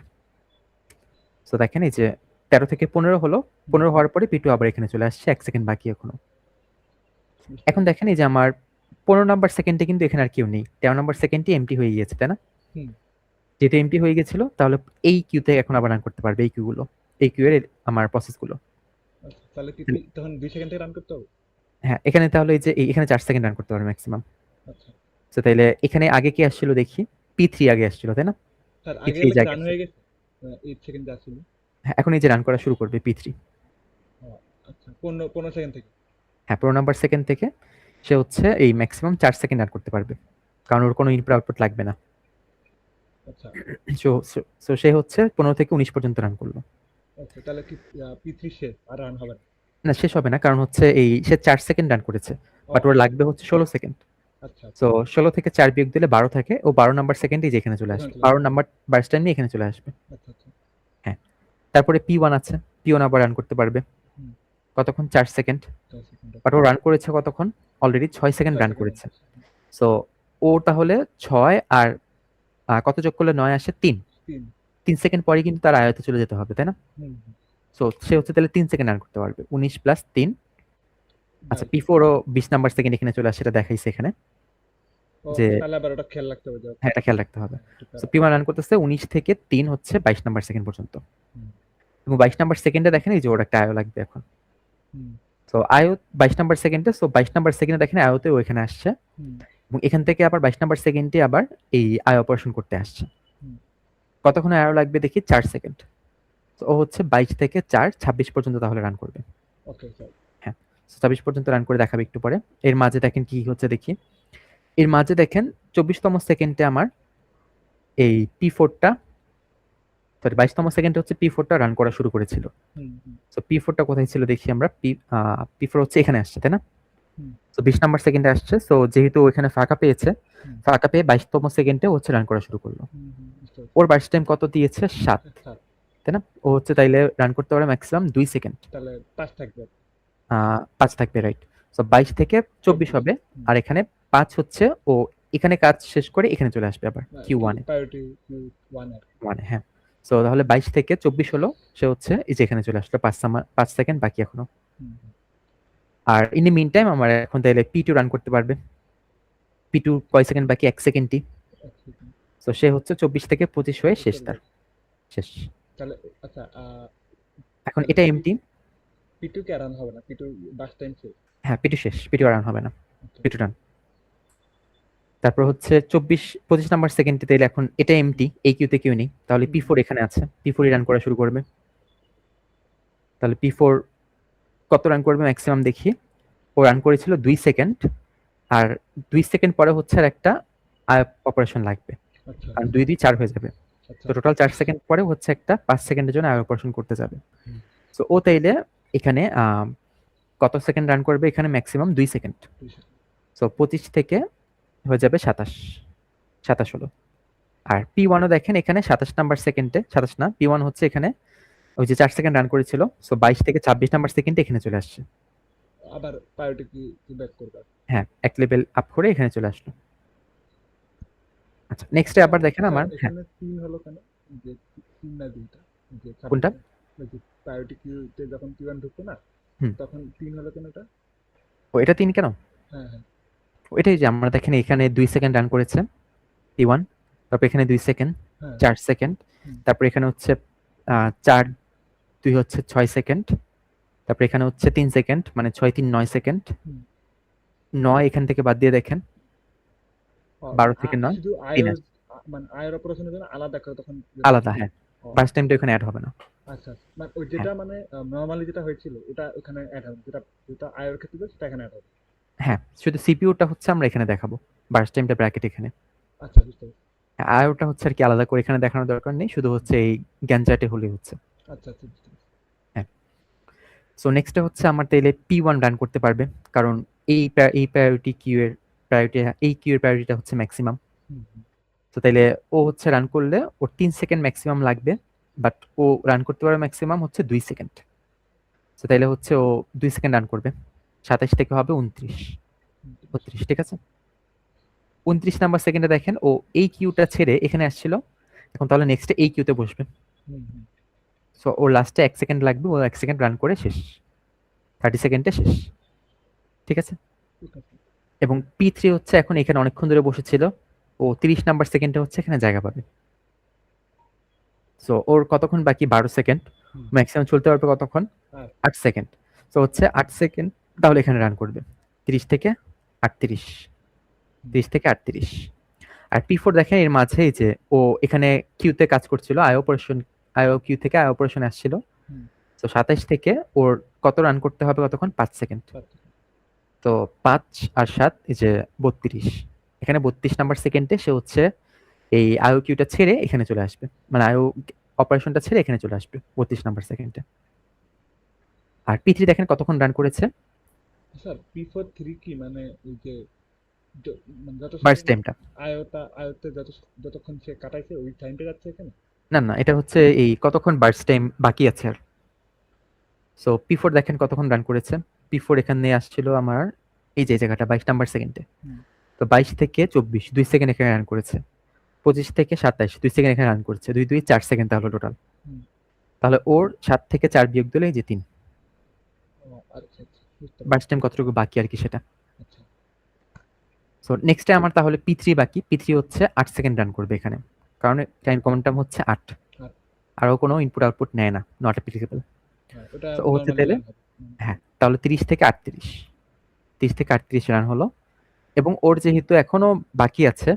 সো দেখেন এই যে 13 থেকে 15 হলো, হুম, 15 হওয়ার পরে P2 আবার এখানে চলে আসছে, 1 সেকেন্ড বাকি এখনো। বুঝতে এখন পারছি। দেখেন এই যে আমার 15 নাম্বার সেকেন্ডে কিন্তু এখানে আর কেউ নেই, 13 নাম্বার সেকেন্ডটি এমটি হয়ে গিয়েছে, তাই না? হুম। যেহেতু এমটি হয়ে গেছিল, তাহলে এই কিউতে এখন আবার রান করতে পারবে এই কিউগুলো, এই কিউ এর আমার প্রসেসগুলো। আচ্ছা, তাহলে কি তখন 2 সেকেন্ড থেকে রান করতে হবে? হ্যাঁ, এখানে তাহলে এই যে এখানে 4 সেকেন্ড রান করতে পারবে ম্যাক্সিমাম। আচ্ছা। সো তাইলে এখানে আগে কি আসছিল দেখি, P3 আগে আসছিল, তাই না? তার আগে P3 এই গেলে যে কি আগে রান আসছিল। হয়ে গেছে? 8 সেকেন্ড যা ছিল। হ্যাঁ, এখন এই যে রান করা শুরু করবে P3। ও আচ্ছা, 15 সেকেন্ড থেকে। হ্যাঁ, 15 নাম্বার সেকেন্ড থেকে সে হচ্ছে এই ম্যাক্সিমাম 4 সেকেন্ড রান করতে পারবে, কারণ ওর কোনো ইনপুট আউটপুট লাগবে না। আচ্ছা সো সো সে হচ্ছে 15 থেকে 19 পর্যন্ত রান করলো। আচ্ছা, তাহলে কি P3 শেষ আর রান হবে না? না, শেষ হবে না, কারণ হচ্ছে এই সে 4 সেকেন্ড রান করেছে, ও বাট ওর আচ্ছা লাগবে হচ্ছে 16 সেকেন্ড। আচ্ছা আচ্ছা। সো 16 থেকে 4 বিয়োগ দিলে 12 থাকে, ও 12 নাম্বার সেকেন্ডে যেখানে চলে ওখানে আসবে, চলে 12 যাবে। নাম্বার বার্স টাইম নিয়ে এখানে চলে আসবে। আচ্ছা আচ্ছা। হ্যাঁ, তারপরে P1 আছে, P1 আবার রান করতে পারবে হুম, কতক্ষণ? 4 সেকেন্ড। 4 সেকেন্ড। বাট ও রান করেছে কতক্ষণ? Already 6 second 6 run second run করেছে। করছে। সো ও তাহলে 6 আর কত যোগ করলে 9 আসে? 3। 3। 3 সেকেন্ড পরে কিন্তু তার আয়তে চলে যেতে হবে, তাই না? হুম, হুম। সো সে হচ্ছে তাহলে 3 সেকেন্ড রান করতে পারবে, 19 প্লাস 3। আচ্ছা, 22। P4 ও 20 নাম্বার সেকেন্ড এখানে চলে আসে, সেটা দেখাইছে এখানে ও যে, তাহলে আবার ওটা খেয়াল রাখতে হবে যে হ্যাঁ, এটা খেয়াল রাখতে হবে। একটু সো প্যারা। P1 রান করতেছে 19 থেকে 3 হচ্ছে 22 নাম্বার সেকেন্ড পর্যন্ত, হুম, এবং 22 নাম্বার সেকেন্ডে দেখেন এই যে ওর একটা আয়ো লাগবে এখন। হুম, সো আয়ো 22 নাম্বার সেকেন্ডে, সো 22 নাম্বার সেকেন্ডে দেখেন আয়তে ও এখানে আসছে, হুম, এবং এখান থেকে আবার 22 নাম্বার সেকেন্ডে আবার এই আয় অপারেশন করতে আসছে। হুম। কতক্ষণ আয়ো লাগবে দেখি? 4 সেকেন্ড। তো ও হচ্ছে 22 থেকে 4 26 পর্যন্ত তাহলে রান করবে। Okay sir. হ্যাঁ, 26 পর্যন্ত রান করে দেখাবে একটু পরে। এর মাঝে দেখেন কি হচ্ছে দেখি। এর মাঝে দেখেন 24তম সেকেন্ডে আমার এই P4 টা, সরি 22তম সেকেন্ডে হচ্ছে P4 টা রান করা শুরু করেছিল। হুম, হুম, সো P4 টা কোথায় ছিল দেখি আমরা। P4 হচ্ছে এখানে আসছে, তাই না? হুম, সো 20 নাম্বার সেকেন্ডে আসছে। সো যেহেতু ওখানে ফাঁকা পেয়েছে, হুম, ফাঁকা পেয়ে 22তম সেকেন্ডে হচ্ছে রান করা শুরু করলো। হুম, হুম, বুঝতে পারছি। ওর বার্স টাইম কত দিয়েছে? 7, 7। তাই না? ও হচ্ছে তাইলে রান করতে পারে ম্যাক্সিমাম 2 সেকেন্ড। তাহলে 5 থাকবে। 5 থাকবে, রাইট। সো 22 থেকে 24 24। হবে, হুম, আর এখানে 5 হচ্ছে ও এখানে কাজ শেষ করে এখানে চলে আসবে আবার কিউ ওয়ানে প্রায়োরিটি কিউ 1 আর কি। ওয়ানে। হ্যাঁ, সো তাহলে 22 থেকে 24 হলো, সে হচ্ছে এই যে এখানে চলে আসলো, 5 সেকেন্ড বাকি এখনো। হুম, হুম, আর ইন দ্য মিন টাইম আমার এখন তাহলে পি2 রান করতে পারবে। পি2 কয় সেকেন্ড বাকি? 1 সেকেন্ডই। এক সেকেন্ড। সো সে হচ্ছে 24 থেকে 25 হয়ে শেষ, চলে তার যাবে। শেষ। তাহলে আচ্ছা এখন তাহলে এটা এমটি। P2 কে রান হবে না, P2 বাস টাইম শেষ। হ্যাঁ, পিটু শেষ, পিটু রান হবে না, আচ্ছা, পিটু রান। তারপর হচ্ছে 25 নাম্বার সেকেন্ডে তাইলে এখন এটা এমটি, এই কিউতে কেউ নেই, তাহলে হুম, পি4 এখানে আছে, পি4 রান করা শুরু করবে। তাহলে পি4 কত রান করবে ম্যাক্সিমাম দেখি। ও রান করেছিল 2 সেকেন্ড, আর 2 সেকেন্ড পরে হচ্ছে আর একটা অপারেশন লাগবে, আচ্ছা, কারণ 2 2 4 হয়ে যাবে। আচ্ছা, তো টোটাল 4 সেকেন্ড পরে হচ্ছে একটা 5 সেকেন্ডের জন্য অপারেশন করতে যাবে। হুম, সো ও তাইলে এখানে কত সেকেন্ড রান করবে? এখানে ম্যাক্সিমাম 2 সেকেন্ড। 2 সেকেন্ড। সো 25 থেকে হয়ে যাবে 27, 27 হলো। আর পি1ও দেখেন এখানে 27 নাম্বার সেকেন্ডে, 27 না, পি1 হচ্ছে এখানে ওই যে 4 সেকেন্ড রান করেছিল, সো 22 থেকে 26 নাম্বার সেকেন্ডে এখানে চলে আসছে। আবার প্রায়োরিটি কি ব্যাক করবে? হ্যাঁ, এক লেভেল আপ করে এখানে চলে আসলো। আচ্ছা, নেক্সটে স্যার আবার দেখেন স্যার আমার। হ্যাঁ, এখানে 3 হলো কেন? যে 3 না 2টা? যে কোনটা? 26 ওই যে প্রায়োরিটি কিউতে যখন P1 ঢুকতো না, হুম, তখন 3 হলো কেন এটা? ও এটা 3 কেন? হ্যাঁ, হ্যাঁ, এটাই যে আমরা দেখেন এখানে 2 সেকেন্ড রান করেছে পি1, তারপর এখানে 2 সেকেন্ড, হ্যাঁ, 4 সেকেন্ড, হুম, তারপর এখানে হচ্ছে 4 2 হচ্ছে 6 সেকেন্ড, তারপর এখানে হচ্ছে 3 সেকেন্ড, মানে 6 3 9 সেকেন্ড। হুম। 9 এখান থেকে বাদ দিয়ে দেখেন, মানে 12 থেকে 9 শুধু 3 আয়ের আছে মানে আয়ের অপারেশনের জন্য আলাদা করে তখন যেটা আলাদা। হ্যাঁ, ও বার্স্ট টাইমটা এখানে অ্যাড হবে না। আচ্ছা, আচ্ছা। মানে ওই হ্যাঁ, যেটা মানে নরমালি যেটা হয়েছিল ওটা ওখানে অ্যাড হবে, যেটা যেটা আয়ের ক্ষেত্রে সেটা এখানে অ্যাড হবে। হ্যাঁ, শুধু সিপিইউটা হচ্ছে আমরা এখানে দেখাবো, বার্স্ট টাইমটা ব্র্যাকেট এখানে। আচ্ছা, বুঝতে পারছি। আর ওটা হচ্ছে আর কি আলাদা করে এখানে দেখানোর দরকার নেই, শুধু হচ্ছে এই গ্যাঞ্জাটে হলেই হচ্ছে। আচ্ছা, আচ্ছা, বুঝতে পারছি। হ্যাঁ, সো নেক্সটে হচ্ছে আমার তাইলে পি1 রান করতে পারবে, কারণ এই প্রায়োরিটি কিউ এর প্রায়োরিটি, এই কিউ এর প্রায়োরিটিটা হচ্ছে ম্যাক্সিমাম। হুম, হুম, তো তাইলে ও হচ্ছে রান করলে ওর 3 সেকেন্ড ম্যাক্সিমাম লাগবে, বাট ও রান করতে পারবে ম্যাক্সিমাম হচ্ছে 2 সেকেন্ড। তো তাইলে হচ্ছে ও 2 সেকেন্ড রান করবে, 27 থেকে হবে 29, হুম, 32, ঠিক আছে। 29 নাম্বার সেকেন্ডে দেখেন ও এই কিউটা ছেড়ে এখানে আসছিল, এখন তাহলে নেক্সটে এই কিউতে বসবে। হুম, হুম, সো ওর লাস্টে 1 সেকেন্ড লাগবে, ও 1 সেকেন্ড রান করে শেষ, 30 সেকেন্ডে শেষ, ঠিক আছে। ঠিক আছে। এবং পি3 হচ্ছে এখন এখানে অনেকক্ষণ ধরে বসেছিল, ও 30 নাম্বার সেকেন্ডে হচ্ছে এখানে জায়গা পাবে। সো ওর কতক্ষণ বাকি? 12 সেকেন্ড। হুম, ম্যাক্সিমাম চলতে পারবে কতক্ষণ? আর 8 সেকেন্ড। সো হচ্ছে 8 সেকেন্ড, তাহলে এখানে রান করবে 30 থেকে 38, হুম, 30 থেকে 38। আর পি4 দেখেন এর মাঝে এই যে ও এখানে কিউতে কাজ করছিল, আই অপারেশন, কিউ থেকে আই অপারেশন আসছিল। হুম, তো 27 থেকে ওর কত রান করতে হবে কতক্ষণ? 5 সেকেন্ড। 7 সেকেন্ড। তো 5 আর 7 এই যে 32, এখানে 32 নাম্বার সেকেন্ডে সে হচ্ছে এই আইও কিউটা ছেড়ে এখানে চলে আসবে, মানে আইও অপারেশনটা ছেড়ে এখানে চলে আসবে 32 নাম্বার সেকেন্ডে। আর পি3 দেখেন কতক্ষণ রান করেছে স্যার P4 3 কি মানে ওই যে মানে যত বার্স্ট সেকেন্ড টাইমটা? আয়তে যতক্ষণ সে কাটাইছে ওই টাইমটা যাচ্ছে এখানে? না না, এটা হচ্ছে এই কতক্ষণ বার্স্ট টাইম বাকি আছে আর। সো পি4 দেখেন কতক্ষণ রান করেছে। পি4 এখানে আসছিল আমার এই যে জায়গাটা 22 নাম্বার সেকেন্ডে। হুম, তো 22 থেকে 24 2 সেকেন্ড এখানে রান করেছে। 25 থেকে 27 2 সেকেন্ড এখানে রান করেছে, 2 2 4 সেকেন্ড তাহলে টোটাল। হুম। তাহলে ওর 7 থেকে 4 বিয়োগ দিলে এই যে 3, ও আচ্ছা, আচ্ছা, বুঝতে পারছি। বার্স্ট টাইম কতটুকু বাকি আর কি সেটা। আচ্ছা, সো নেক্সটে আমার তাহলে পি3 বাকি। পি3 হচ্ছে 8 সেকেন্ড রান করবে এখানে, কারণ টাইম কোয়ান্টাম হচ্ছে 8, আর আরও কোনো ইনপুট আউটপুট নেয় না, নট অ্যাপ্লিকেবল। হ্যাঁ, ওটা তো ও হচ্ছে নরমালি তাহলে, রান হবে। হুম, হ্যাঁ, তাহলে 30 থেকে 38, 30 থেকে 38 রান হলো। এবং ওর যেহেতু এখনো বাকি আছে,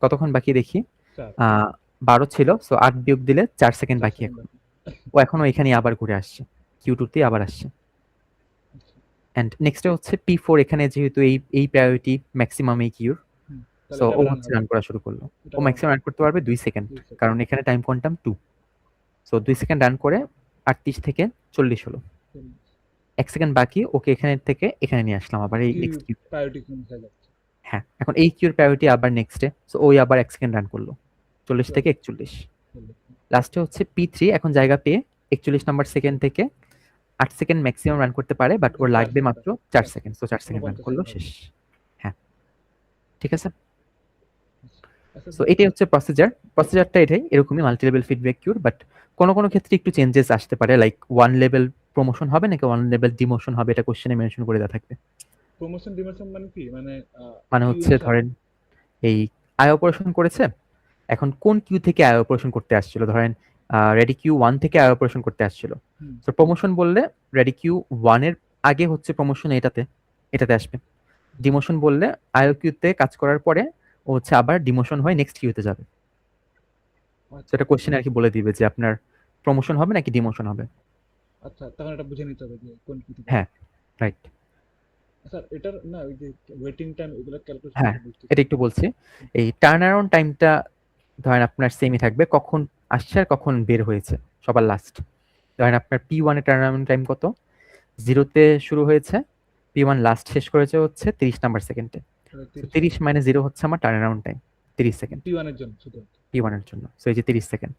কতক্ষণ বাকি দেখি, 4 আহ 12 ছিল, সো 8 বিয়োগ দিলে 4 সেকেন্ড 4 বাকি সেকেন্ড এখন। বাকি। ও এখনো এখানে আবার ঘুরে আসছে, কিউ2তে আবার আসছে। আচ্ছা, অ্যান্ড নেক্সটে হচ্ছে পি4 এখানে যেহেতু এই প্রায়োরিটি ম্যাক্সিমাম এই কিউর, হুম। তাহলে সো এটা ও রান হচ্ছে হবে। রান করা শুরু করলো। ও এটা রান ম্যাক্সিমাম রান করতে পারবে 2 সেকেন্ড, 2 সেকেন্ড। কারণ এখানে time quantum 2। So 2 second run করে 38 থেকে 40 হলো, 1 সেকেন্ড বাকি, ওকে এখানে থেকে এখানে নিয়ে আসলাম আবার এই কি নেক্সট কিউ। প্রায়োরিটি কোন হয়ে যাচ্ছে? হ্যাঁ, এখন এই কিউর প্রায়োরিটি আবার নেক্সটে, সো ওই আবার 1 সেকেন্ড রান করলো, 40 চল, থেকে 41। চল। লাস্টে হচ্ছে পি3 এখন জায়গা পেয়ে 41 নাম্বার সেকেন্ড থেকে 8 সেকেন্ড ম্যাক্সিমাম রান করতে পারে, বাট ওর 4 লাগবে সেকেন্ড মাত্র আছে। 4 4 second, second. So 4 second run 49 করলো, সেকেন্ড হবে। শেষ। হ্যাঁ, ঠিক আছে। আচ্ছা সো স্যার। এটাই হচ্ছে প্রসিজারটা এটাই এরকমই মাল্টি লেভেল ফিডব্যাক কিউর, বাট কোনো কোনো ক্ষেত্রে একটু চেঞ্জেস আসতে পারে, লাইক ওয়ান লেভেল প্রমোশন হবে নাকি ওয়ান লেভেল ডিমোশন হবে, এটা কোশ্চেনে মেনশন করে দেওয়া থাকবে। প্রমোশন ডিমোশন মানে কি, মানে মানে কিউ হচ্ছে অনুসারে? ধরেন এই আই অপারেশন করেছে, এখন কোন কিউ থেকে আই অপারেশন করতে আসছিল, ধরেন রেডি কিউ ওয়ান থেকে আই অপারেশন করতে আসছিল, হুম। তো প্রমোশন বললে রেডি কিউ ওয়ানের আগে হচ্ছে প্রমোশন এটাতে এটাতে আসবে। ডিমোশন বললে আইও কিউতে কাজ করার পরে ও হচ্ছে আবার ডিমোশন হয়ে নেক্সট কিউতে যাবে। তো আচ্ছা এটা আচ্ছা কোশ্চেন আর কি বলে দিবে যে আপনার প্রমোশন হবে নাকি ডিমোশন হবে। আচ্ছা, তখন এটা বুঝে নিতে হবে যে কোন কিউতে যাবে। হ্যাঁ, রাইট। স্যার এটার না ওই যে ওয়েটিং টাইম এগুলো ক্যালকুলেশন হ্যাঁ, একটু বুঝতেছি এটা না। একটু বলছি। এই টার্ন অ্যারাউন্ড টাইমটা ধরেন আপনার সেমই থাকবে, কখন আসছে আর কখন বের হয়েছে সবার লাস্ট। ধরেন আপনার P1 এর টার্ন অ্যারাউন্ড টাইম কত, 0-তে শুরু হয়েছে, P1 লাস্ট শেষ করেছে হচ্ছে 30 নাম্বার সেকেন্ডে। তাহলে তো 30 30 - 0 হচ্ছে আমার টার্ন অ্যারাউন্ড টাইম, 30 সেকেন্ড টি ওয়ানের জন্য শুধু। P1 এর জন্য। সো এই যে 30 সেকেন্ড।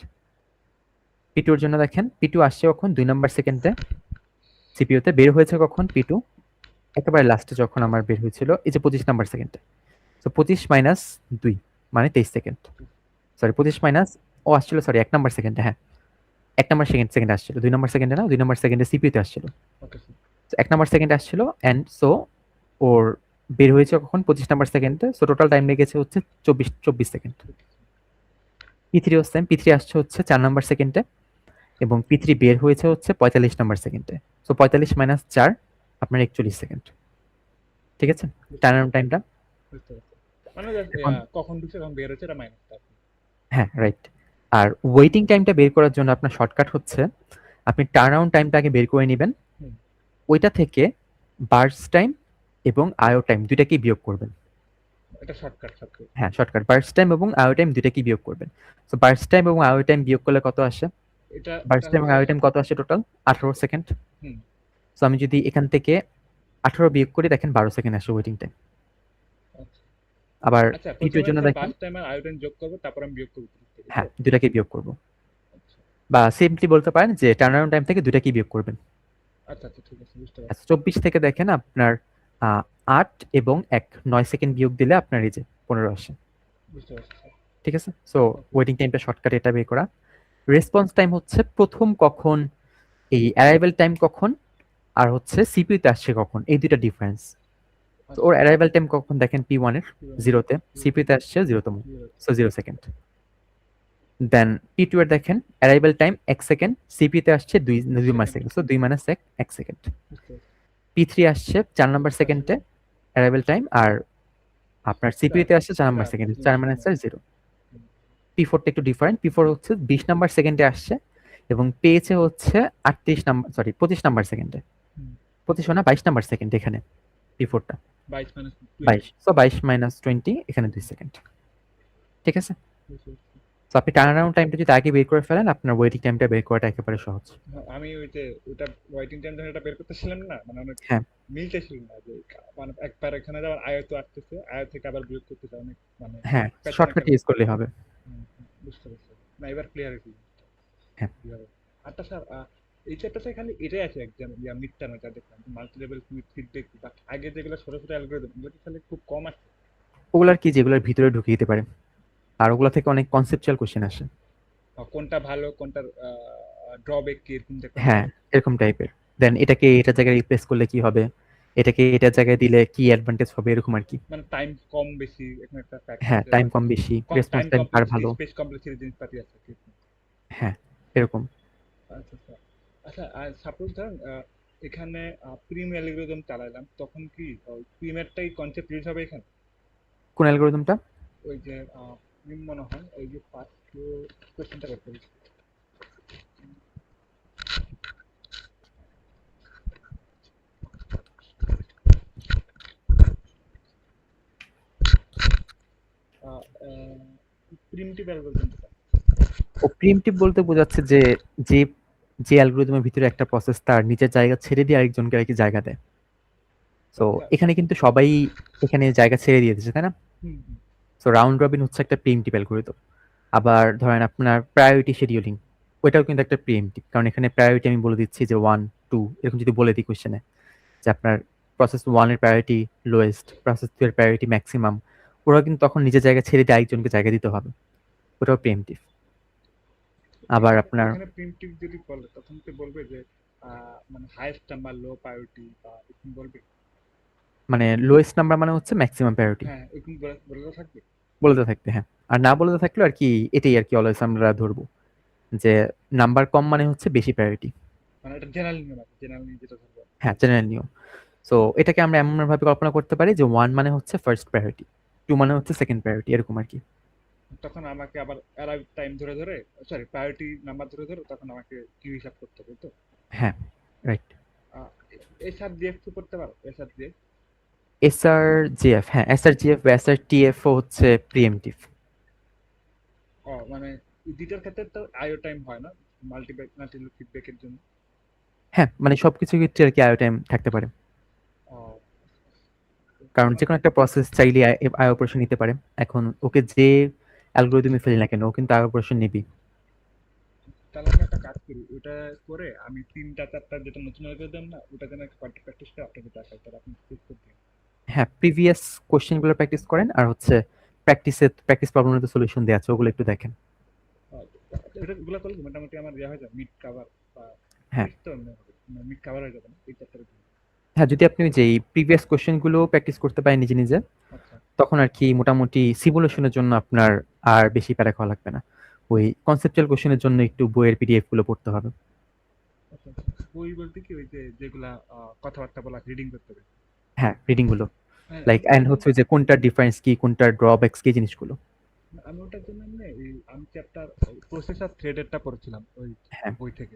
P2 এর জন্য দেখেন P2 আসছে কখন, 2 নাম্বার সেকেন্ডে সিপিইউতে, বের হয়েছে কখন P2 একেবারে লাস্টে যখন আমার বের হয়েছিল এই যে 25 নাম্বার সেকেন্ডে। সো 25 মাইনাস 2 মানে 23 সেকেন্ড। সরি 25 মাইনাস, ও আসছিল সরি 1 নাম্বার সেকেন্ডে, হ্যাঁ 1 নাম্বার সেকেন্ডে আসছিল, 2 নাম্বার সেকেন্ডে না, 2 নাম্বার সেকেন্ডে সিপিইউতে আসছিল। Okay sir. 1 নাম্বার সেকেন্ডে আসছিল অ্যান্ড সো ওর বের হয়েছে কখন 25 নাম্বার সেকেন্ডে। সো টোটাল টাইম লেগেছে হচ্ছে 24 সেকেন্ড। P3 হচ্ছে P3 আসছে হচ্ছে 4 নাম্বার সেকেন্ডে এবং P3 বের হয়েছে হচ্ছে 45 নাম্বার সেকেন্ডে। সো 45 মাইনাস 4 আপনার 41 সেকেন্ড। ঠিক আছে বুঝতে টার্ন পারছি। অ্যারাউন্ড টাইমটা। বুঝতে পারছি। মানে just, এখন কখন ঢুকছে কখন বের হচ্ছে এটা মাইনাস। হ্যাঁ, রাইট। আর ওয়েটিং টাইমটা বের করার জন্য আপনার শর্টকাট হচ্ছে আপনি টার্ন অ্যারাউন্ড টাইমটা আগে বের করে নেবেন, হুম। ওইটা থেকে বার্স্ট টাইম এবং আইও টাইম দুইটাকেই বিয়োগ করবেন। এটা শর্টকাট সবচেয়ে। হ্যাঁ, শর্টকাট বার্স্ট টাইম এবং আইও টাইম দুইটাকেই বিয়োগ করবেন। সো বার্স্ট টাইম এবং আইও টাইম বিয়োগ করলে কত আসে, এটা এটা বার্স্ট টাইম এবং হচ্ছে। আইও টাইম কত আসে টোটাল 18 সেকেন্ড। হুম। সো আমি যদি এখান থেকে 18 বিয়োগ করি দেখেন 12 সেকেন্ড আসে ওয়েটিং টাইম। আচ্ছা আবার আচ্ছা, P2 এর প্রথমে জন্য হচ্ছে দেখেন, বাস টাইম আর আয়োডাইন যোগ করবো, তারপর আমি বিয়োগ করবো 30 থেকে, হ্যাঁ তো? দুটাকে বিয়োগ করব, আচ্ছা বা সিম্পলি বলতে পারেন যে টার্ন অ্যারাউন্ড টাইম থেকে দুটাকেই বিয়োগ করবেন। আচ্ছা আচ্ছা, ঠিক আছে, বুঝতে আচ্ছা পারছি। 24 থেকে দেখেন আপনার 8 এবং 1 9 সেকেন্ড বিয়োগ দিলে আপনার এই যে 15 আসে। বুঝতে পারছি স্যার। ঠিক আছে, সো ওকে। ওয়েটিং টাইমটা শর্টকাট এটা বের করা। রেসপন্স টাইম হচ্ছে প্রথম কখন, এই অ্যারাইভেল টাইম কখন আর হচ্ছে সিপিইউতে আসছে কখন, এই দুইটা ডিফারেন্স। তো আচ্ছা ওর আচ্ছা। অ্যারাইভেল টাইম কখন দেখেন P1 এর কি বলেন? 0-তে, কি বলতে? সিপিইউতে আসছে 0তম, কি বলতে? So 0 second. দেন P2 এর দেখেন অ্যারাইভেল টাইম 1 সেকেন্ড, সিপিইউতে আসছে 2 second. Second, so 2 minus 1 1 second. বুঝতে পারছি। P3 আসছে 4 নাম্বার চার সেকেন্ডে সেকেন্ড। অ্যারাইভেল টাইম, আর আপনার চার সিপিইউতে আসছে 4 নাম্বার চার সেকেন্ডে, 2 4 মাইনাস মাইনাস 1। 4 0। P4 টা একটু ডিফারেন্ট, P4 হচ্ছে 20 নাম্বার সেকেন্ডে আসছে এবং পেয়েছে হচ্ছে 38 নাম্বার সরি 25 নাম্বার সেকেন্ডে, 25 না 22 নাম্বার সেকেন্ড এখানে P4 টা 22 মাইনাস 20। 22, সো 22 মাইনাস 20 এখানে 2 সেকেন্ড। ঠিক আছে, বুঝতে পারছি। সো আপনি টার্ন অ্যারাউন্ড টাইমটা যদি আগে বের করে ফেলেন আপনার ওয়েটিং টাইমটা বের করাটা একেবারে সহজ। হ্যাঁ, আমি ওই যে ওটা ওয়েটিং টাইম যখন এটা বের করতেছিলাম না, মানে অনেক হ্যাঁ, মিলতেছিল না যে মানে একবার এখানে যাওয়ার আয়ত আসতেছে, আয়ত থেকে আবার বিয়োগ করতেছে, অনেক মানে হ্যাঁ পেছনে শর্টকাট গেল। ইউজ করলেই হবে। বুঝতে পারছি। না, এবার ক্লিয়ার হয়েছে হ্যাঁ, কিভাবে। আচ্ছা স্যার, এই চ্যাপ্টারটা খালি এটাই আছে এক্সাম মিড টার্মে যা দেখলাম, মাল্টি লেভেল ফিডব্যাক, বাট আগে যেগুলো ছোট ছোট অ্যালগরিদম এগুলো কি খালি খুব কম আছে? ওগুলার কি যেগুলোর ভিতরে ঢুকিয়ে দিতে পারে, আর ওগুলো থেকে অনেক কনসেপচুয়াল কোশ্চেন আসে। কোনটা ভালো, কোনটার ড্রব্যাক কি, এরকম যে একটা হ্যাঁ, থাকে। এরকম টাইপের। দেন এটাকে এটার জায়গায় রিপ্লেস করলে কি হবে, এটাকে এটার জায়গায় দিলে কি অ্যাডভান্টেজ হবে, এরকম আর কি। মানে টাইম কম বেশি এরকম একটা ফ্যাক্ট হ্যাঁ, আছে, টাইম বা কম বেশি, কম রেসপন্স টাইম টাইম কার কমপ্লেক্সিটি, ভালো। স্পেস কমপ্লেক্সিটি জিনিসপাতি আছে আর কি। হ্যাঁ, এরকম। আচ্ছা আচ্ছা। আচ্ছা, আর সাপোজ ধরেন এখানে প্রিম অ্যালগরিদম চালাইলাম, তখন কি প্রিমেরটাই কনসেপ্ট ইউজ হবে এখানে? কোন অ্যালগরিদমটা? ওই যে প্রিম মনে হয় ওই যে ফার্স্ট কোশ্চেনটা করতে হবে। প্রিমিটিভ অ্যালগরিদমটা। ও প্রিএমটিভ বলতে বোঝাচ্ছে যে যে যে অ্যালগরিদমের ভিতরে একটা প্রসেস তার নিজের জায়গা ছেড়ে দিয়ে আরেকজনকে আর কি জায়গা দেয়। সো আচ্ছা। এখানে কিন্তু সবাই এখানে জায়গা ছেড়ে দিয়ে দিচ্ছে, তাই না? হুম হুম। সো রাউন্ড রবিন হচ্ছে একটা প্রিএমটিভ অ্যালগরিদম। আবার ধরেন আপনার প্রায়োরিটি শিডিউলিং, ওইটাও কিন্তু একটা প্রিএমটিভ, কারণ এখানে প্রায়োরিটি আমি বলে দিচ্ছি যে 1 2 এরকম যদি বলে দিই কোশ্চেনে যে আপনার প্রসেস 1 এর প্রায়োরিটি লোয়েস্ট, প্রসেস 2 এর প্রায়োরিটি ম্যাক্সিমাম, ওরা কিন্তু তখন নিজের জায়গা ছেড়ে দিয়ে আরেকজনকে জায়গা দিতে হবে, ওটাও প্রিএমটিভ। আবার এখানে আপনার এখানে প্রিমিটিভ যদি বলে তখন তো বলবে যে মানে হাইয়েস্ট নাম্বার লো প্রায়োরিটি বা এরকম বলবে। মানে লোয়েস্ট নাম্বার মানে হচ্ছে ম্যাক্সিমাম প্রায়োরিটি, হ্যাঁ, এরকম বলে তো থাকবে। বলতে থাকতে, হ্যাঁ। আর না বলতে থাকলেও আর কি এটাই আর কি অলওয়েজ আমরা ধরবো যে নাম্বার কম মানে হচ্ছে বেশি প্রায়োরিটি। মানে এটা জেনারেল নিয়ম আছে, জেনারেল নিয়ম যেটা ধরবো। হ্যাঁ, জেনারেল নিয়ম। সো এটাকে আমরা এমন ভাবে কল্পনা করতে পারি যে 1 মানে হচ্ছে ফার্স্ট প্রায়োরিটি, 2 মানে হচ্ছে সেকেন্ড প্রায়োরিটি, এরকম আর কি। তখন আমাকে আবার অ্যারাইভ টাইম ধরে ধরে, সরি প্রায়োরিটি নাম্বার ধরে ধরে তখন আমাকে কিউ হিসাব করতে হবে তো। হ্যাঁ, রাইট। এসআর ডিএফ তো করতে পারো, এসআর ডিএফ। এসআরজিএফ, হ্যাঁ, এসআরজিএফ বা এসআরটিএফ হচ্ছে প্রিএমটিভ। মানে এই দুইটার ক্ষেত্রে তো আইও টাইম হয় না, মাল্টি ফিডব্যাকের জন্য। হ্যাঁ, মানে সবকিছু ক্ষেত্রে আর কি আইও টাইম থাকতে পারে, আহ, কারণ যে আমার কোনো একটা প্রসেস চাইলে আই অপারেশন নিতে পারে। এখন ওকে যে অ্যালগোরিদমে ফেলি না কেন, ও কিন্তু আই অপারেশন নিবি। তাহলে আমি একটা কাজ করি, ওটা করে আমি 3টা 4টা যেটা নতুন অ্যালগরিদম না, ওটা যেন প্র্যাকটিস করে আপনাকে দেখাই, তাহলে আপনি চেক করবেন। হ্যাঁ, প্রিভিয়াস কোশ্চেনগুলো প্র্যাকটিস করেন, আর হচ্ছে প্র্যাকটিস প্রবলেমের তো সলিউশন দেওয়া আছে, ওগুলো একটু দেখেন। এটা এগুলো করলে মোটামুটি আমার ইয়ে হয়ে যাবে, মিড কাভার বা হ্যাঁ, মিড তো মিড কাভার হয়ে যাবে না এই চ্যাপ্টারে। হ্যাঁ, যদি আপনি ওই যে প্রিভিয়াস কোশ্চেনগুলো প্র্যাকটিস করতে পারেন নিজে নিজে, আচ্ছা তখন আর কি মোটামুটি সিমুলেশনের জন্য আপনার আর বেশি প্যারা খাওয়া লাগবে না। ওই কনসেপচুয়াল কোশ্চেনের জন্য একটু বইয়ের পিডিএফ গুলো পড়তে হবে। আচ্ছা। বই বলতে কি ওই যে যেগুলা কথাবার্তা বলা রিডিং করতে হবে। হ্যাঁ, রিডিং গুলো হ্যাঁ, লাইক এন্ড হচ্ছে ওই যে কোনটার ডিফারেন্স কি, কোনটার ড্রব্যাকস কি, জিনিসগুলো। আমি ওটার জন্য আমি চ্যাপ্টার প্রসেসর থ্রেডেরটা পড়েছিলাম ওই হ্যাঁ, বই থেকে।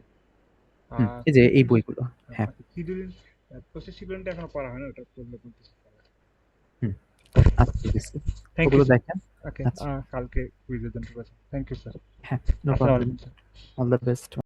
এই যে এই শিডিউল বইগুলো। হ্যাঁ, শিডিউলিং প্রসেস শিডিউলটা এখনো পড়া হয় না, ওটা পড়লে বলতেছি। হুম, আচ্ছা, ঠিক আছে, থ্যাংক ইউ ওগুলো স্যার। দেখেন। ওকে, আচ্ছা, কালকে কুইজের জন্য থ্যাংক ইউ স্যার। হ্যাঁ, নো আসসালামু প্রবলেম, আলাইকুম স্যার। All the best.